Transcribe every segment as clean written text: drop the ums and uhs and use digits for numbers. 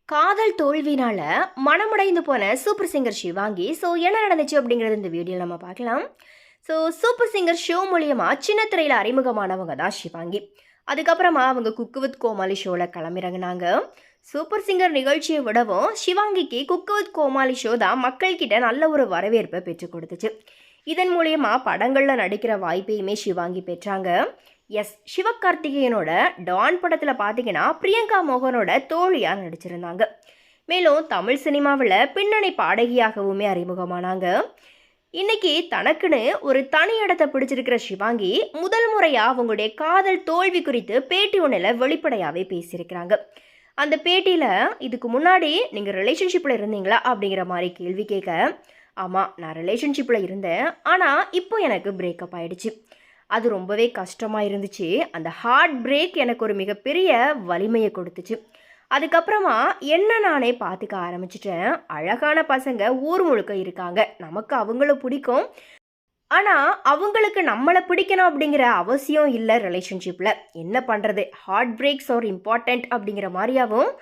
காதல் தோல்வினால மனமுடைந்து போன சூப்பர் சிங்கர் ஷிவாங்கி என்ன நடந்துச்சு அப்படிங்கிறது இந்த வீடியோவில் நம்ம பார்க்கலாம். சூப்பர் சிங்கர் ஷோ மூலியமா சின்ன திரையில் அறிமுகமானவங்க தான் ஷிவாங்கி. அதுக்கப்புறமா அவங்க குக்கு வித் கோமாளி ஷோவில் கிளம்பிறங்கினாங்க. சூப்பர் சிங்கர் நிகழ்ச்சியை விடவும் ஷிவாங்கிக்கு குக்கு வித் கோமாளி ஷோ தான் மக்கள்கிட்ட நல்ல ஒரு வரவேற்பை பெற்றுக் கொடுத்துச்சு. இதன் மூலியமா படங்களில் நடிக்கிற வாய்ப்பையுமே ஷிவாங்கி பெற்றாங்க. சிவகார்த்திகேயனோட டான் படத்தில் பார்த்தீங்கன்னா பிரியங்கா மோகனோட தோழியாக நடிச்சிருந்தாங்க. மேலும் தமிழ் சினிமாவில் பின்னணி பாடகியாகவுமே அறிமுகமானாங்க. இன்னைக்கு தனக்குன்னு ஒரு தனி இடத்தை பிடிச்சிருக்கிற ஷிவாங்கி முதல் முறையாக அவங்களுடைய காதல் தோல்வி குறித்து பேட்டி ஒன்றில் வெளிப்படையாகவே பேசியிருக்கிறாங்க. அந்த பேட்டியில் இதுக்கு முன்னாடி நீங்கள் ரிலேஷன்ஷிப்பில் இருந்தீங்களா அப்படிங்கிற மாதிரி கேள்வி கேட்க, ஆமாம் நான் ரிலேஷன்ஷிப்பில் இருந்தேன், ஆனால் இப்போ எனக்கு பிரேக்கப் ஆயிடுச்சு. அது ரொம்பவே கஷ்டமாக இருந்துச்சு. அந்த ஹார்ட் பிரேக் எனக்கு ஒரு மிகப்பெரிய வலிமையை கொடுத்துச்சு. அதுக்கப்புறமா என்ன நானே பார்த்துக்க ஆரம்பிச்சிட்டேன். அழகான பசங்க ஊர் முழுக்க இருக்காங்க, நமக்கு அவங்கள பிடிக்கும், ஆனால் அவங்களுக்கு நம்மளை பிடிக்கணும் அப்படிங்கிற அவசியம் இல்லை ரிலேஷன்ஷிப்பில். என்ன பண்ணுறது, ஹார்ட் பிரேக்ஸ் ஆர் இம்பார்ட்டண்ட் அப்படிங்கிற மாதிரியாகவும்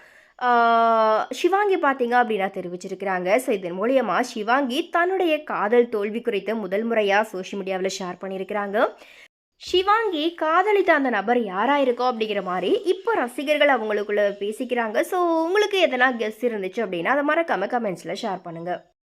ஷிவாங்கி பார்த்தீங்க அப்படின்னா தெரிவிச்சிருக்கிறாங்க. இதன் மூலியமாக ஷிவாங்கி தன்னுடைய காதல் தோல்வி குறித்து முதல் முறையாக சோஷியல் மீடியாவில் ஷேர் பண்ணியிருக்கிறாங்க. ஷிவாங்கி காதலித்த அந்த நபர் யாராக இருக்கோ அப்படிங்கிற மாதிரி இப்போ ரசிகர்கள் அவங்களுக்குள்ள பேசிக்கிறாங்க. உங்களுக்கு எதனா கெஸ் இருந்துச்சு அப்படின்னா அதை மறக்காம கமெண்ட்ஸில் ஷேர் பண்ணுங்கள்.